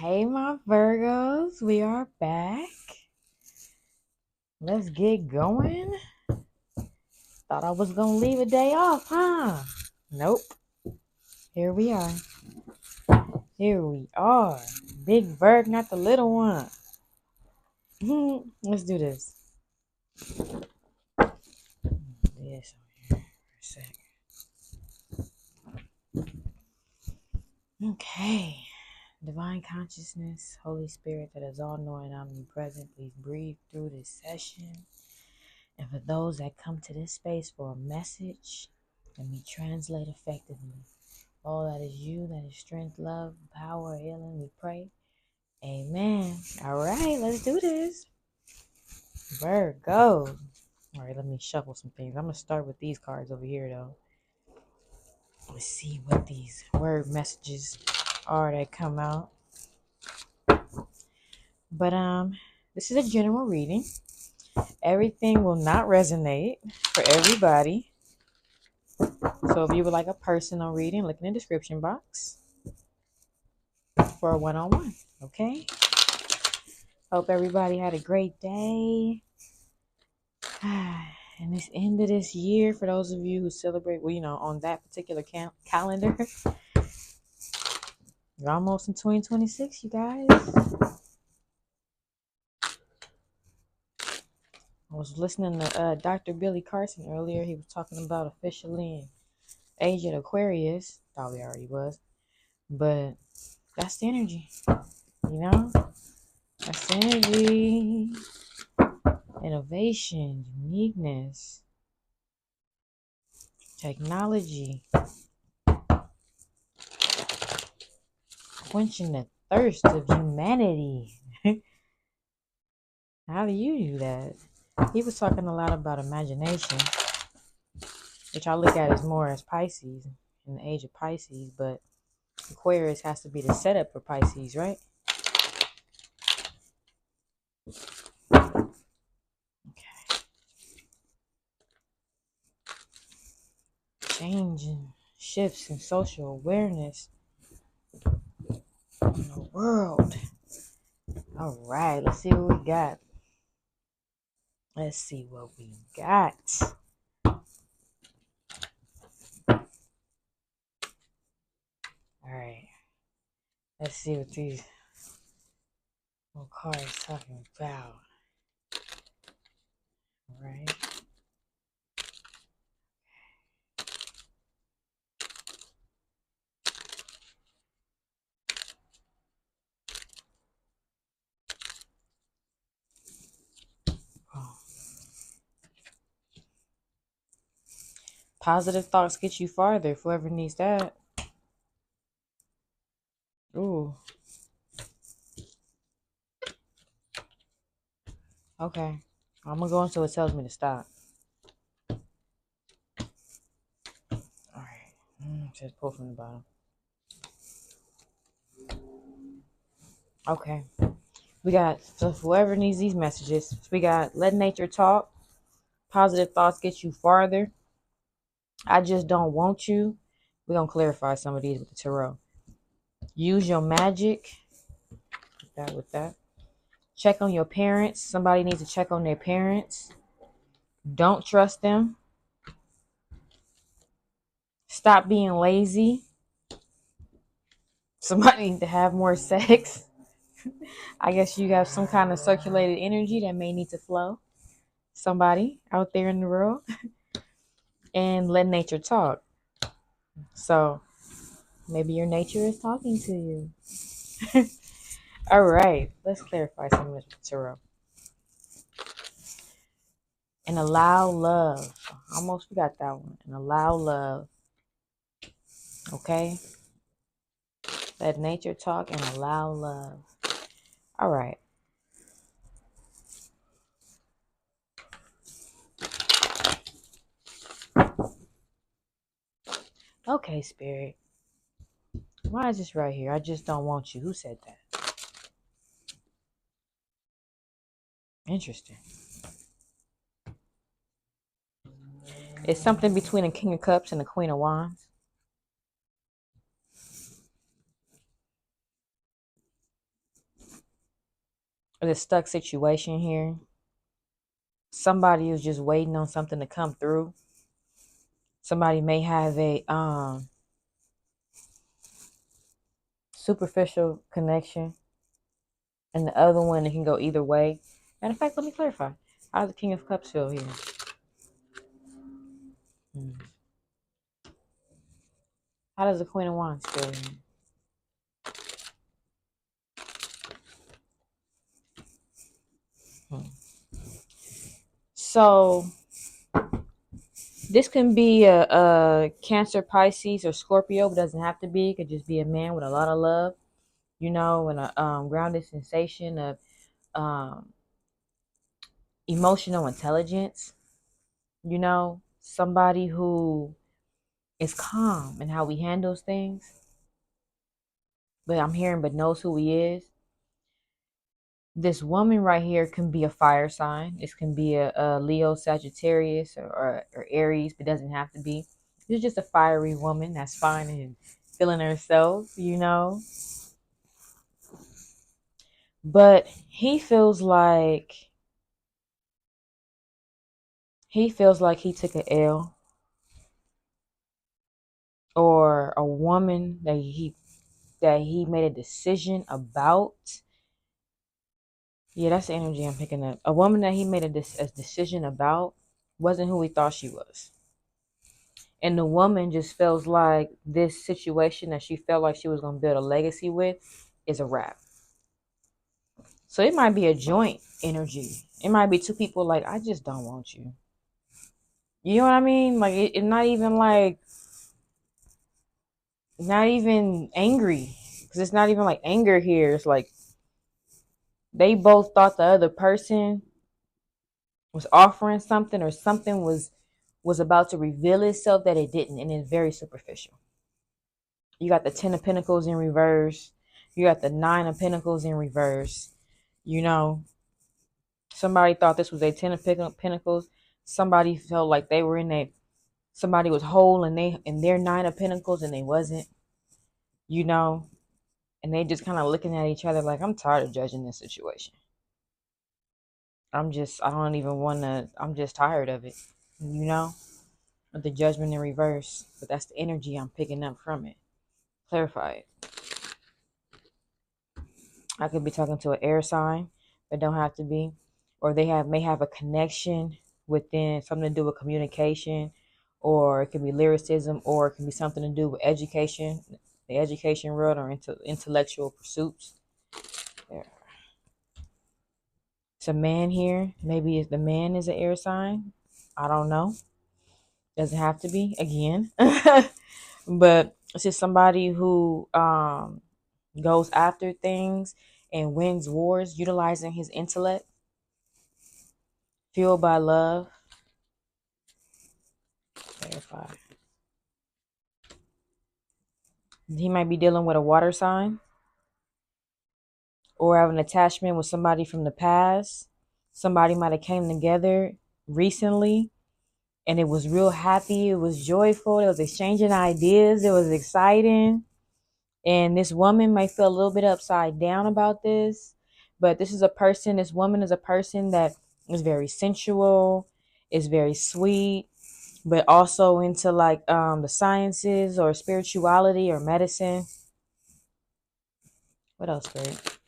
Hey, my Virgos, we are back. Let's get going. Thought I was going to leave a day off, huh? Nope. Here we are. Here we are. Big Virg, not the little one. Let's do this. This over here for a second. Okay. Divine consciousness, Holy Spirit that is all knowing, omnipresent, please breathe through this session. And for those that come to this space for a message, let me translate effectively. All that is you, that is strength, love, power, healing, we pray. Amen. All right, let's do this. Virgo. All right, let me shuffle some things. I'm going to start with these cards over here, though. Let's see what these word messages are that come out. But this is a general reading. Everything will not resonate for everybody. So if you would like a personal reading, look in the description box for a one-on-one. Okay? Hope everybody had a great day. And this end of this year, for those of you who celebrate, on that particular calendar, you're almost in 2026, you guys. I was listening to Dr. Billy Carson earlier. He was talking about officially in age of Aquarius. Thought we already was. But that's the energy, That's the energy. Innovation, uniqueness, technology, quenching the thirst of humanity. How do you do that? He was talking a lot about imagination, which I look at as more as Pisces, in the age of Pisces, but Aquarius has to be the setup for Pisces, right? Okay. Changing shifts in social awareness in the world. All right, let's see what we got. Let's see what we got. All right. Let's see what these little cards talking about. All right. Oh. Positive thoughts get you farther. If whoever needs that. Ooh. Okay. I'm gonna go until it tells me to stop. All right. Just pull from the bottom. Okay. We got, so whoever needs these messages, we got let nature talk. Positive thoughts get you farther. I just don't want you. We're gonna clarify some of these with the tarot. Use your magic. With that. Check on your parents. Somebody needs to check on their parents. Don't trust them. Stop being lazy. Somebody need to have more sex. I guess you have some kind of circulated energy that may need to flow. Somebody out there in the world. And let nature talk. So maybe your nature is talking to you. All right. Let's clarify some of this with tarot. And allow love. Almost forgot that one. And allow love. Okay? Let nature talk and allow love. All right. Okay, Spirit. Why is this right here? I just don't want you. Who said that? Interesting. It's something between a King of Cups and a Queen of Wands. the stuck situation here. Somebody is just waiting on something to come through. Somebody may have a superficial connection, and the other one, it can go either way. Matter of fact, let me clarify. How does the King of Cups feel here? Hmm. How does the Queen of Wands feel here? Hmm. So this can be a Cancer, Pisces, or Scorpio, but doesn't have to be. It could just be a man with a lot of love, and a grounded sensation of um, emotional intelligence. Somebody who is calm in how he handles things, but I'm hearing, but knows who he is. This woman right here can be a fire sign. This can be a Leo, Sagittarius, or Aries, but doesn't have to be. It's just a fiery woman that's fine and feeling herself. But he feels like he took an L, or a woman that he made a decision about. Yeah, that's the energy I'm picking up. A woman that he made a decision about wasn't who he thought she was. And the woman just feels like this situation that she felt like she was going to build a legacy with is a wrap. So it might be a joint energy. It might be two people like, I just don't want you. You know what I mean? Like, it's not even angry. Because it's not even like anger here. It's like they both thought the other person was offering something, or something was about to reveal itself that it didn't, and it's very superficial. You got the 10 of Pentacles in reverse. You got the 9 of Pentacles in reverse. You know, somebody thought this was a 10 of Pentacles. Somebody felt like they were somebody was whole in their 9 of Pentacles, and they wasn't, you know, and they just kind of looking at each other like, I'm tired of judging this situation. I don't even want to, I'm just tired of it, you know, of the judgment in reverse. But that's the energy I'm picking up from it. Clarify it. I could be talking to an air sign, but don't have to be. Or they may have a connection within something to do with communication, or it could be lyricism, or it can be something to do with education, the education world, or intellectual pursuits. There. It's a man here. Maybe the man is an air sign. I don't know. Doesn't have to be again. But it's just somebody who goes after things and wins wars utilizing his intellect, fueled by love. Verify. He might be dealing with a water sign, or have an attachment with somebody from the past. Somebody might have came together recently, and it was real happy. It was joyful. It was exchanging ideas. It was exciting. And this woman might feel a little bit upside down about this. But this woman is a person that is very sensual, is very sweet, but also into like the sciences or spirituality or medicine. What else, Spirit?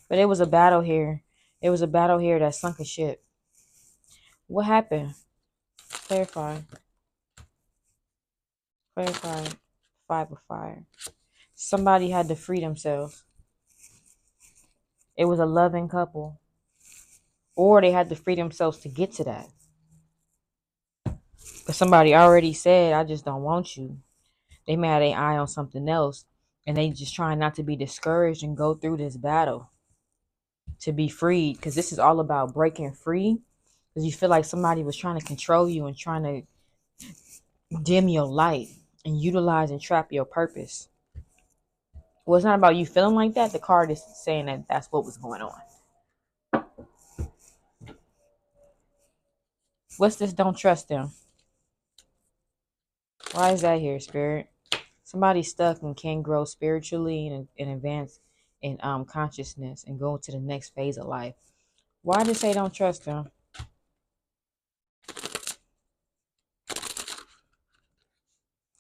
But it was a battle here. It was a battle here that sunk a ship. What happened? Clarify. Clarify. 5 of fire. Somebody had to free themselves. It was a loving couple. Or they had to free themselves to get to that. Because somebody already said, I just don't want you. They may have their eye on something else. And they just trying not to be discouraged and go through this battle to be freed. Because this is all about breaking free. Because you feel like somebody was trying to control you and trying to dim your light and utilize and trap your purpose. Well, it's not about you feeling like that. The card is saying that that's what was going on. What's this? Don't trust them. Why is that here, Spirit? Somebody's stuck and can't grow spiritually and advance and consciousness and go to the next phase of life. Why did say don't trust them?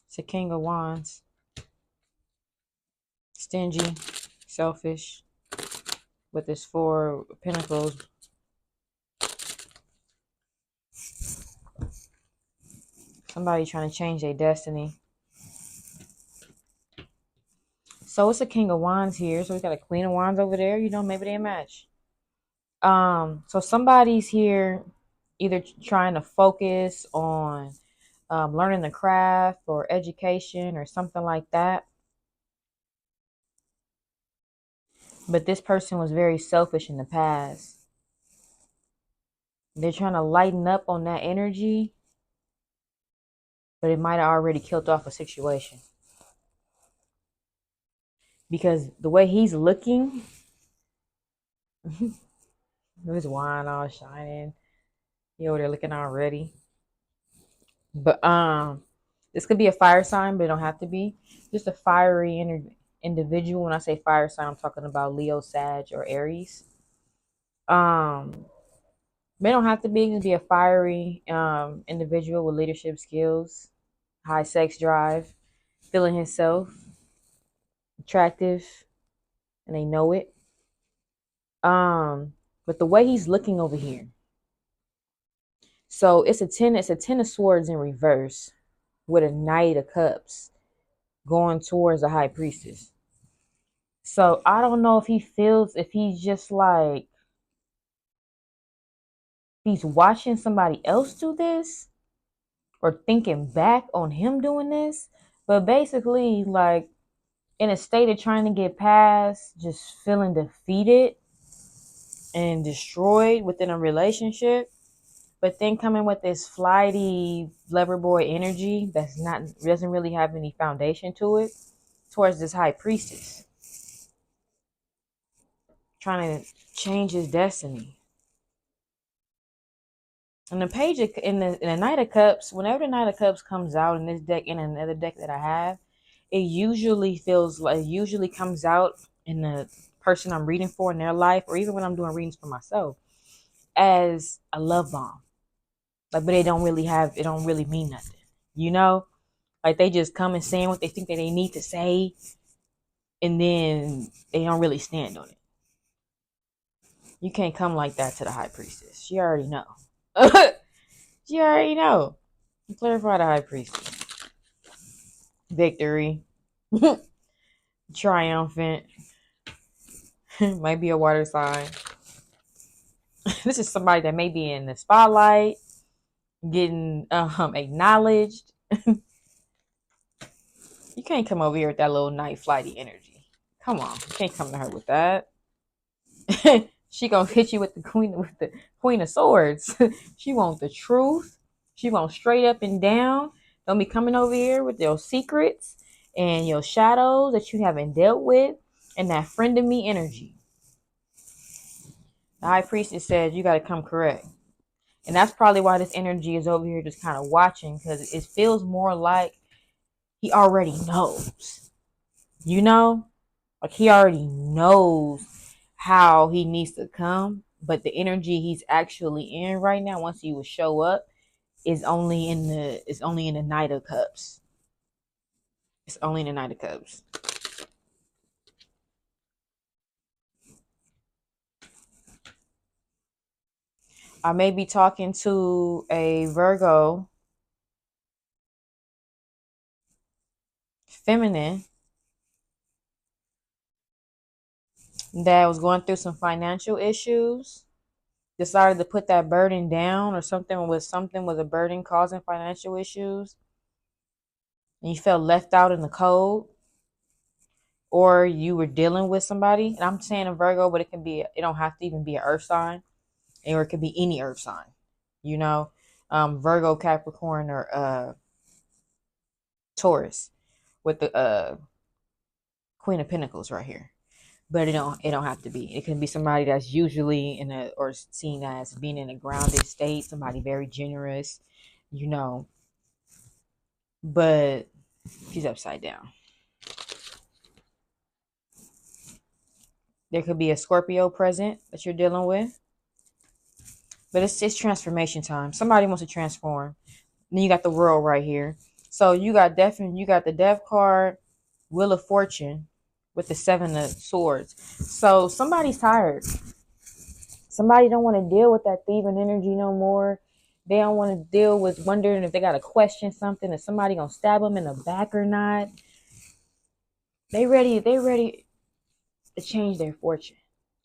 It's a King of Wands. Stingy, selfish. With this Four of Pentacles. Somebody trying to change their destiny. So it's a King of Wands here. So we got a Queen of Wands over there. You know, maybe they match. So somebody's here either trying to focus on learning the craft or education or something like that. But this person was very selfish in the past. They're trying to lighten up on that energy, but it might have already killed off a situation. Because the way he's looking, his wine all shining. He over there looking all ready. But this could be a fire sign, but it don't have to be. Just a fiery individual. When I say fire sign, I'm talking about Leo, Sag, or Aries. They don't have to be. It can be a fiery individual with leadership skills, high sex drive, feeling himself, attractive, and they know it. But the way he's looking over here. So it's a 10 of swords in reverse with a Knight of Cups going towards the High Priestess. So I don't know if he feels, if he's just like, he's watching somebody else do this or thinking back on him doing this. But basically, like, in a state of trying to get past, just feeling defeated and destroyed within a relationship. But then coming with this flighty lover boy energy that's not, doesn't really have any foundation to it, towards this High Priestess. Trying to change his destiny. And the page in the Knight of Cups, whenever the Knight of Cups comes out in this deck and another deck that I have, it usually comes out in the person I'm reading for in their life, or even when I'm doing readings for myself, as a love bomb. Like, but it don't really mean nothing. You know? Like, they just come and saying what they think that they need to say, and then they don't really stand on it. You can't come like that to the High Priestess. She already know. She already know. Clarify the High Priestess. Victory. Triumphant. Might be a water sign. This is somebody that may be in the spotlight, getting acknowledged. You can't come over here with that little night flighty energy. Come on, you can't come to her with that. She gonna hit you with the Queen of Swords. She wants the truth. She wants straight up and down. Don't be coming over here with your secrets and your shadows that you haven't dealt with, and that friend of me energy. The High Priestess said you gotta come correct. And that's probably why this energy is over here just kind of watching, because it feels more like he already knows. You know? Like, he already knows how he needs to come, but the energy he's actually in right now, once he will show up, is only in the Knight of Cups. It's only in the Knight of Cups. I may be talking to a Virgo feminine that was going through some financial issues, decided to put that burden down, or something was a burden causing financial issues, and you felt left out in the cold, or you were dealing with somebody. And I'm saying a Virgo, but it don't have to even be an earth sign, or it could be any earth sign, you know, Virgo, Capricorn, or Taurus, with the Queen of Pentacles right here. But it don't have to be. It can be somebody that's usually or seen as being in a grounded state, somebody very generous, you know. But she's upside down. There could be a Scorpio present that you're dealing with. But it's transformation time. Somebody wants to transform. Then you got the world right here. So you got the death card, Wheel of Fortune with the 7 of Swords. So somebody's tired. Somebody don't want to deal with that thieving energy no more. They don't want to deal with wondering if they got to question something, if somebody gonna stab them in the back or not. They ready to change their fortune.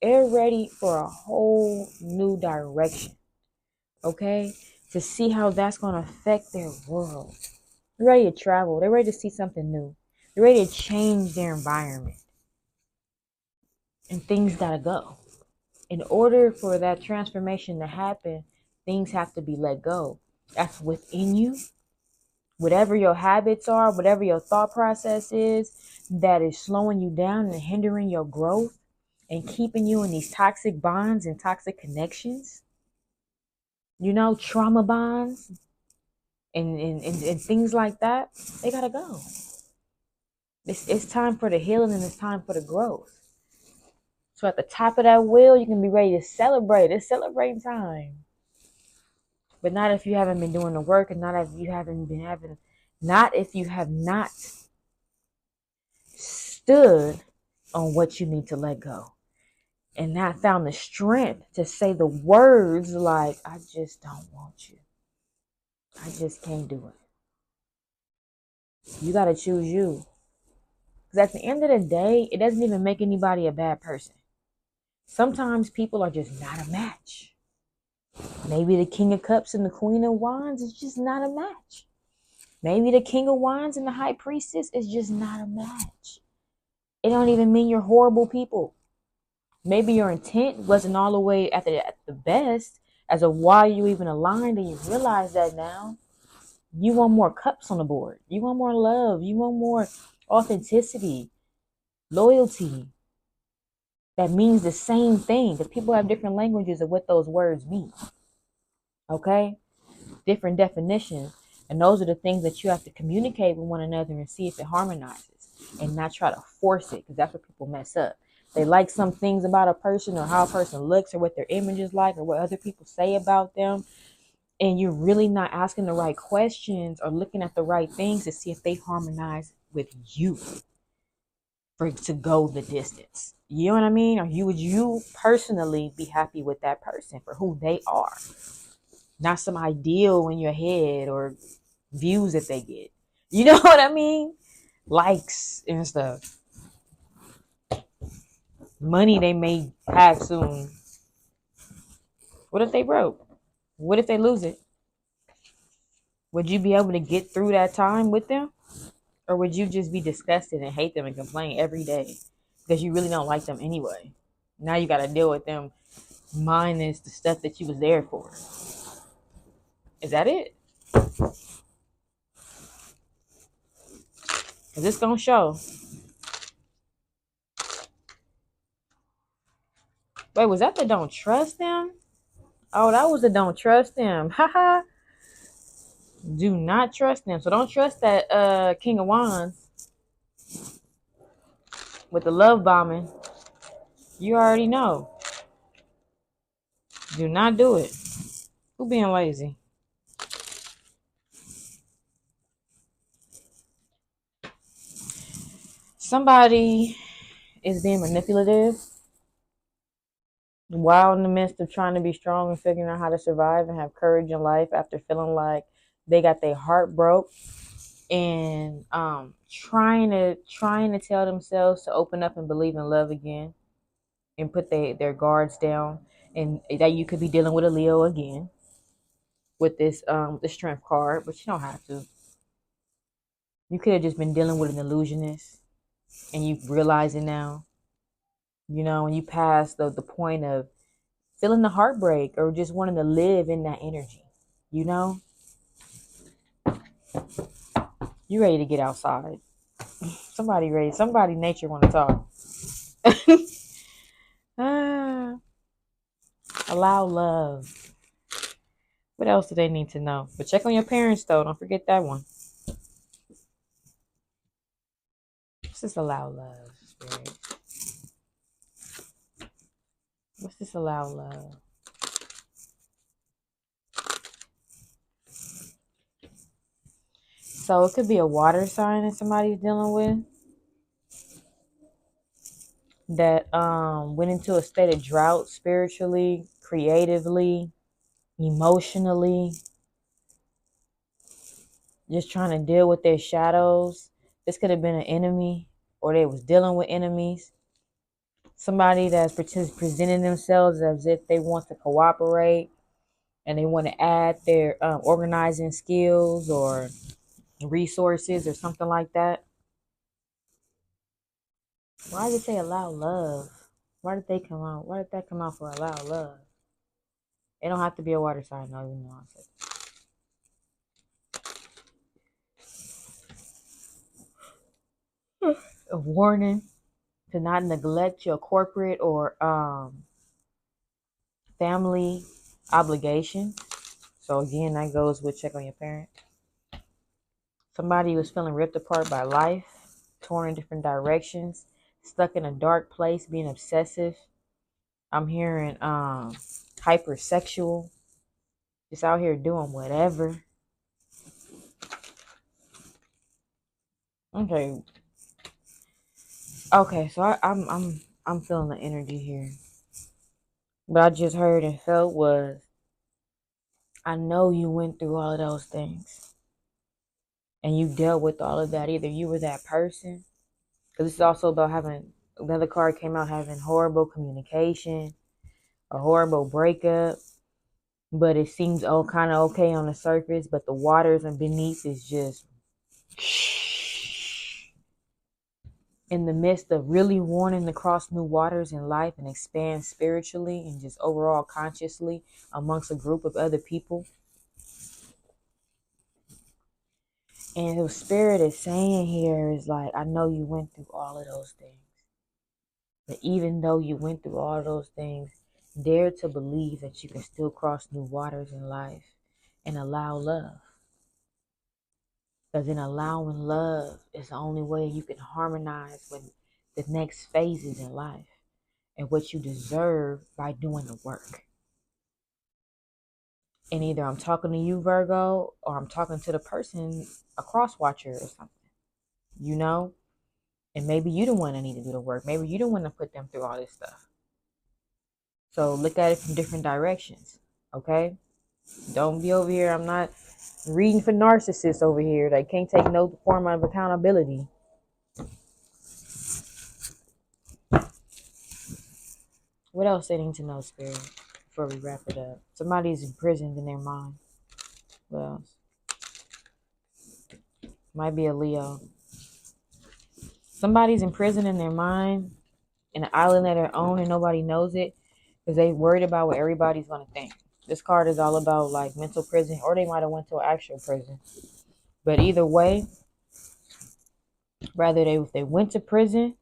They're ready for a whole new direction. Okay? To see how that's gonna affect their world. They're ready to travel. They're ready to see something new. They're ready to change their environment. And things gotta go. In order for that transformation to happen, things have to be let go. That's within you. Whatever your habits are, whatever your thought process is, that is slowing you down and hindering your growth and keeping you in these toxic bonds and toxic connections. Trauma bonds and things like that, they gotta go. It's time for the healing and it's time for the growth. So at the top of that wheel, you can be ready to celebrate. It's celebrating time. But not if you haven't been doing the work, and not if you have not stood on what you need to let go. And not found the strength to say the words like, I just don't want you. I just can't do it. You got to choose you. Because at the end of the day, it doesn't even make anybody a bad person. Sometimes people are just not a match. Maybe the King of Cups and the Queen of Wands is just not a match. Maybe the King of Wands and the High Priestess is just not a match. It don't even mean you're horrible people. Maybe your intent wasn't all the way at the best as of why you even aligned, and you realize that now. You want more cups on the board. You want more love. You want more authenticity, loyalty. That means the same thing because people have different languages of what those words mean. Okay? Different definitions. And those are the things that you have to communicate with one another and see if it harmonizes and not try to force it because that's where people mess up. They like some things about a person or how a person looks or what their image is like or what other people say about them. And you're really not asking the right questions or looking at the right things to see if they harmonize with you to go the distance. You know what I mean? Or would you personally be happy with that person for who they are? Not some ideal in your head or views that they get. You know what I mean? Likes and stuff. Money they may have soon. What if they broke? What if they lose it? Would you be able to get through that time with them? Or would you just be disgusted and hate them and complain every day because you really don't like them anyway? Now you got to deal with them minus the stuff that you was there for. Is that it? Because it's going to show. Wait, was that the don't trust them? Oh, that was the don't trust them. Haha. Do not trust them. So don't trust that King of Wands with the love bombing. You already know. Do not do it. Who being lazy? Somebody is being manipulative while in the midst of trying to be strong and figuring out how to survive and have courage in life after feeling like they got their heart broke and trying to tell themselves to open up and believe in love again and put their guards down, and that you could be dealing with a Leo again with this the strength card, but you don't have to. You could have just been dealing with an illusionist and you realize it now. When you pass the point of feeling the heartbreak or just wanting to live in that energy, you know? You ready to get outside. Somebody nature want to talk. Allow love. What else do they need to know? But check on your parents though. Don't forget that one. Just allow love, spirit. What's this allow love? So it could be a water sign that somebody's dealing with that went into a state of drought spiritually, creatively, emotionally, just trying to deal with their shadows. This could have been an enemy, or they was dealing with enemies. Somebody that's presenting themselves as if they want to cooperate and they want to add their organizing skills or resources or something like that. Why did they allow love? Why did they come out? Why did that come out for allow love? It don't have to be a water sign, no, even though I said a warning to not neglect your corporate or family obligation. So again, that goes with check on your parent. Somebody was feeling ripped apart by life, torn in different directions, stuck in a dark place, being obsessive. I'm hearing hypersexual, just out here doing whatever. Okay. Okay, so I'm feeling the energy here. What I just heard and felt was, I know you went through all of those things and you dealt with all of that. Either you were that person, because this is also about having, another card came out having horrible communication, a horrible breakup, but it seems all kind of okay on the surface, but the waters and beneath is just in the midst of really wanting to cross new waters in life and expand spiritually and just overall consciously amongst a group of other people. And the spirit is saying here is like, I know you went through all of those things. But even though you went through all of those things, dare to believe that you can still cross new waters in life and allow love. Because in allowing love is the only way you can harmonize with the next phases in life and what you deserve by doing the work. And either I'm talking to you, Virgo, or I'm talking to the person, a cross watcher or something, you know? And maybe you the one that need to do the work. Maybe you the one to put them through all this stuff. So look at it from different directions, okay? Don't be over here. I'm not reading for narcissists over here. They can't take no form of accountability. What else they need to know, Spirit, before we wrap it up? Somebody's imprisoned in their mind. What else? Might be a Leo. Somebody's imprisoned in their mind in an island of their own and nobody knows it because they worried about what everybody's going to think. This card is all about like mental prison, or they might have went to an actual prison. But either way, rather if they went to prison,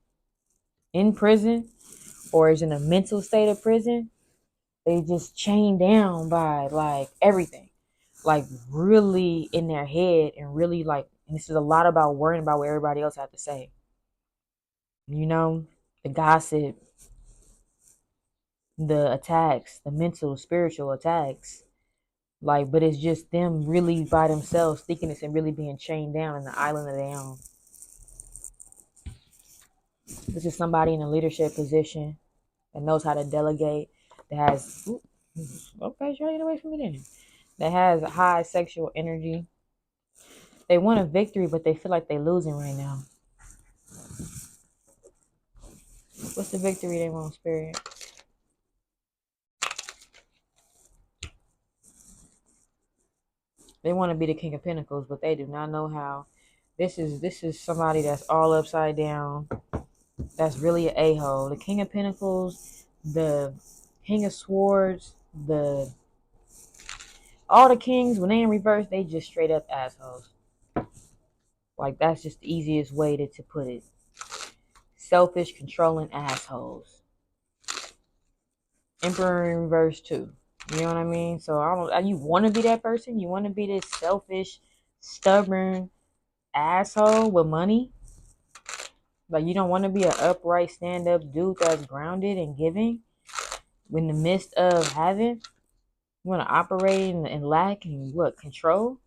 in prison, or is in a mental state of prison, they just chained down by like everything, like really in their head, and really like, and this is a lot about worrying about what everybody else had to say. You know, the gossip, the attacks, the mental, spiritual attacks. Like, but it's just them really by themselves thinking it's and really being chained down in the island of their own. This is somebody in a leadership position that knows how to delegate, that has, okay, try to get away from me then. That has high sexual energy. They want a victory, but they feel like they're losing right now. What's the victory they want, Spirit? They want to be the King of Pentacles, but they do not know how. This is somebody that's all upside down. That's really an a-hole. The King of Pentacles, the King of Swords, the all the kings, when they in reverse, they just straight up assholes. Like, that's just the easiest way to put it. Selfish, controlling assholes. Emperor in reverse too. You know what I mean? So I don't. You want to be that person? You want to be this selfish, stubborn asshole with money? Like, you don't want to be an upright, stand-up dude that's grounded and giving? in the midst of having, you want to operate in lack and what? Control?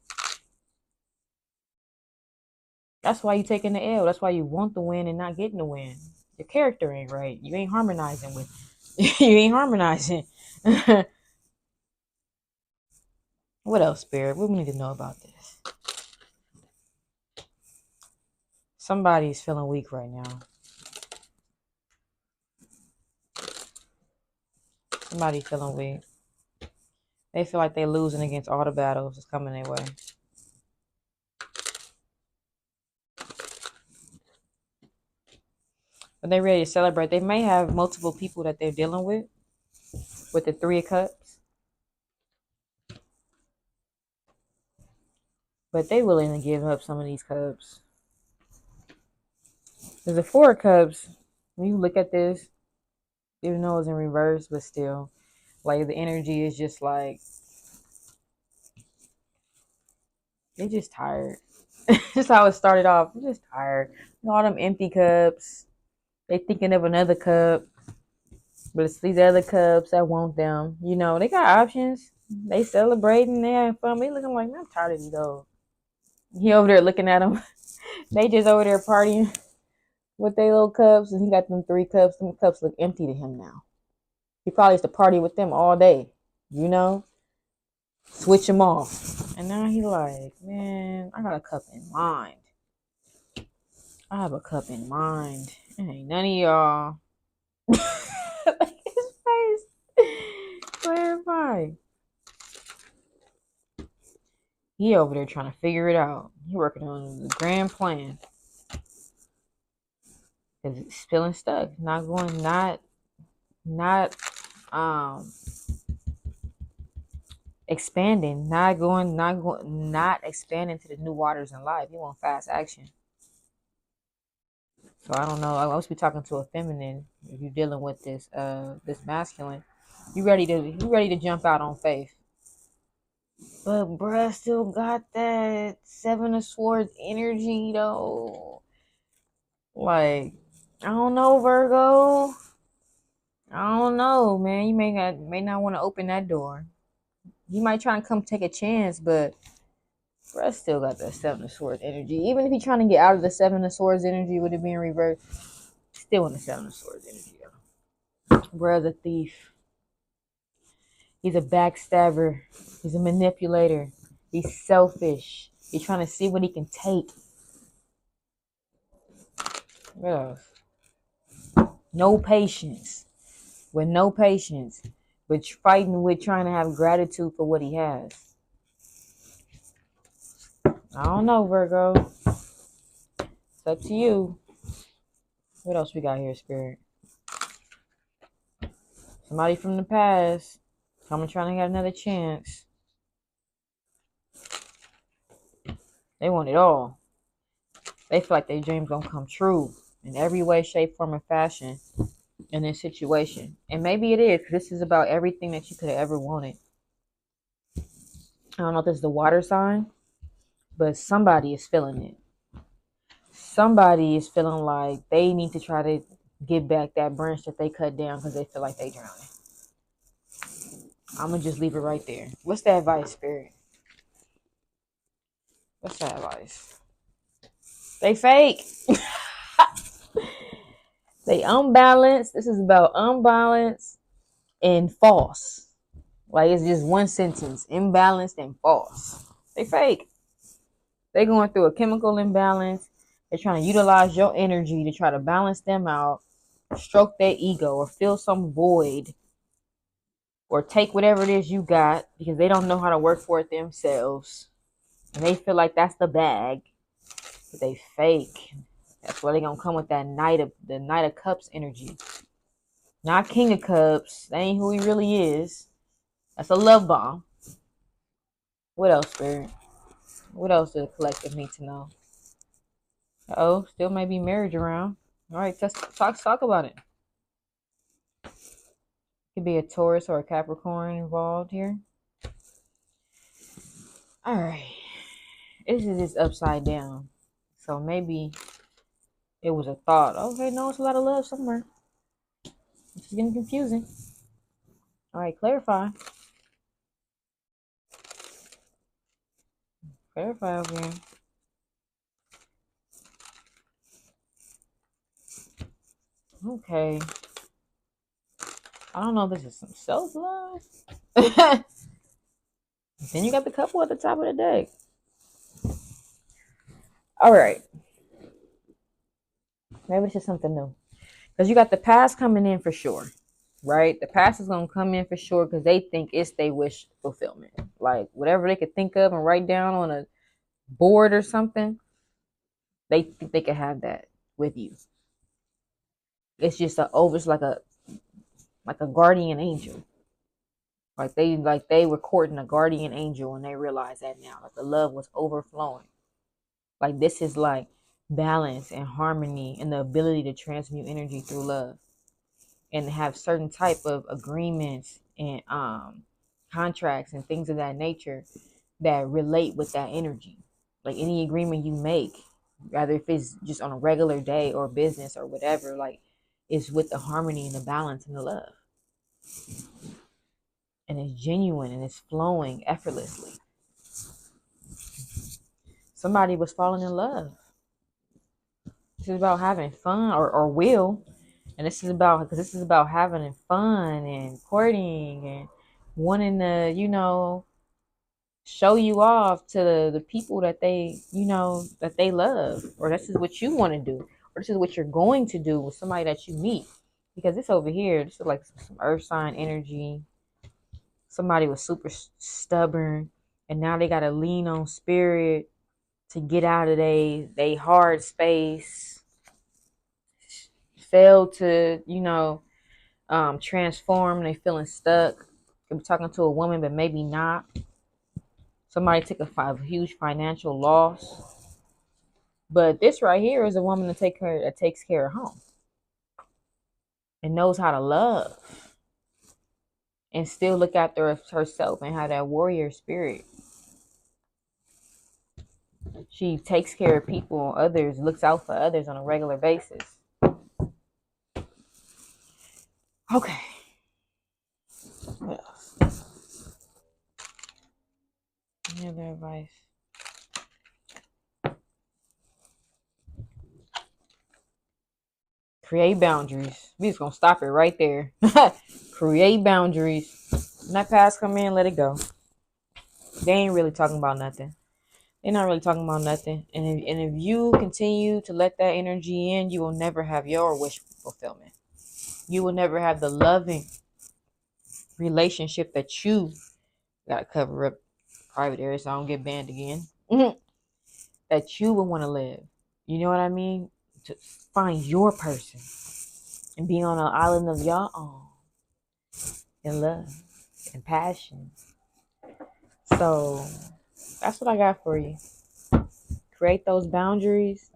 That's why you taking the L. That's why you want the win and not getting the win. Your character ain't right. You ain't harmonizing with you ain't harmonizing. What else, Spirit? What we need to know about this? Somebody's feeling weak right now. Somebody's feeling weak. They feel like they're losing against all the battles that's coming their way. But they're ready to celebrate. They may have multiple people that they're dealing with the Three of Cups. But they willing to give up some of these cups. There's the Four of Cups. When you look at this, even though it's in reverse, but still, like the energy is just like, they're just tired. Just how it started off. They're just tired. All them empty cups. They thinking of another cup. But it's these other cups that want them. You know, they got options. They celebrating. They having fun. They looking like, man, I'm tired of these dogs. He over there looking at them. They just over there partying with their little cups. And he got them 3 cups. Them cups look empty to him now. He probably used to party with them all day. You know? Switch them off. And now he like, man, I got a cup in mind. I have a cup in mind. It ain't none of y'all. Like his face. Clarify. He over there trying to figure it out. He working on the grand plan. Cause it's feeling stuck. Not expanding. Not expanding to the new waters in life. He want fast action. So I don't know. I must be talking to a feminine. If you're dealing with this masculine, you ready to jump out on faith. But bruh still got that 7 of Swords energy though. Like, I don't know, Virgo. I don't know, man. You may not want to open that door. You might try and come take a chance, but bruh still got that 7 of Swords energy. Even if he's trying to get out of the 7 of Swords energy with it being reversed, still in the 7 of Swords energy. Bruh's a thief. He's a backstabber. He's a manipulator. He's selfish. He's trying to see what he can take. What else? No patience. With no patience. But fighting with trying to have gratitude for what he has. I don't know, Virgo. It's up to you. What else we got here, Spirit? Somebody from the past. Someone trying to get another chance. They want it all. They feel like their dreams gonna come true in every way, shape, form, and fashion in this situation. And maybe it is, because this is about everything that you could have ever wanted. I don't know if this is the water sign, but somebody is feeling it. Somebody is feeling like they need to try to get back that branch that they cut down because they feel like they drowning. I'm going to just leave it right there. What's the advice, Spirit? What's the advice? They fake. They unbalanced. This is about unbalanced and false. Like, it's just one sentence. Imbalanced and false. They fake. They going through a chemical imbalance. They're trying to utilize your energy to try to balance them out, stroke their ego, or fill some void, or take whatever it is you got because they don't know how to work for it themselves. And they feel like that's the bag. But they fake. That's why they're going to come with that Knight of Cups energy. Not King of Cups. That ain't who he really is. That's a love bomb. What else, Spirit? What else does the collective need to know? Uh-oh, still may be marriage around. All right, let's talk about it. Could be a Taurus or a Capricorn involved here. All right. This is just upside down. So maybe it was a thought. Okay, no, it's a lot of love somewhere. It's getting confusing. All right, clarify. Clarify over here. Okay. I don't know if this is some self-love. Then you got the couple at the top of the deck. All right. Maybe it's just something new. Because you got the past coming in for sure, right? The past is going to come in for sure because they think it's their wish fulfillment. Like whatever they could think of and write down on a board or something, they think they could have that with you. It's just it's like a guardian angel. Like they were courting a guardian angel and they realize that now. Like the love was overflowing. Like this is like balance and harmony and the ability to transmute energy through love and have certain type of agreements and contracts and things of that nature that relate with that energy. Like any agreement you make, rather if it's just on a regular day or business or whatever, like it's with the harmony and the balance and the love. And it's genuine and it's flowing effortlessly. Somebody was falling in love. This is about having fun or will. And this is about having fun and courting and wanting to, show you off to the people that that they love, or this is what you want to do, or this is what you're going to do with somebody that you meet. Because this over here, this is like some earth sign energy. Somebody was super stubborn, and now they got to lean on spirit to get out of they hard space. Fail to transform. They feeling stuck. Could be talking to a woman, but maybe not. Somebody took a huge financial loss. But this right here is a woman that takes care of home and knows how to love and still look after herself and have that warrior spirit. She takes care of people, others, looks out for others on a regular basis. Okay. What else? Any other advice? Create boundaries. We just gonna stop it right there. Create boundaries. When that past come in, let it go. They ain't really talking about nothing. They're not really talking about nothing. And if you continue to let that energy in, you will never have your wish fulfillment. You will never have the loving relationship that you gotta cover up private areas so I don't get banned again. That you would want to live. You know what I mean? To find your person and be on an island of your own in love and passion. So that's what I got for you. Create those boundaries.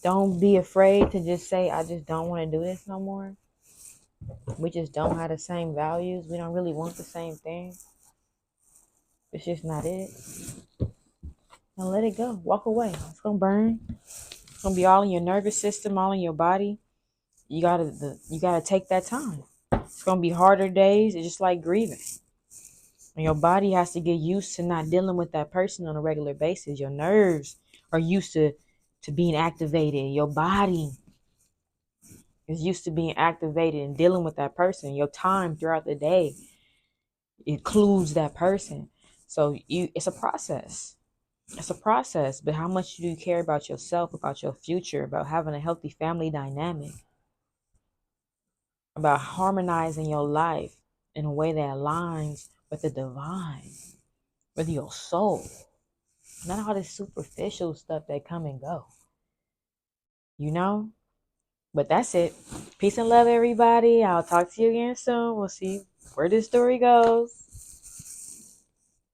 Don't be afraid to just say, I just don't want to do this no more. We just don't have the same values. We don't really want the same thing. It's just not it. And let it go. Walk away. It's going to burn. It's going to be all in your nervous system, all in your body. You gotta take that time. It's going to be harder days. It's just like grieving. And your body has to get used to not dealing with that person on a regular basis. Your nerves are used to being activated. Your body is used to being activated and dealing with that person. Your time throughout the day includes that person. So it's a process. It's a process. But how much do you care about yourself, about your future, about having a healthy family dynamic, about harmonizing your life in a way that aligns with the divine, with your soul? Not all this superficial stuff that come and go. You know? But that's it. Peace and love, everybody. I'll talk to you again soon. We'll see where this story goes.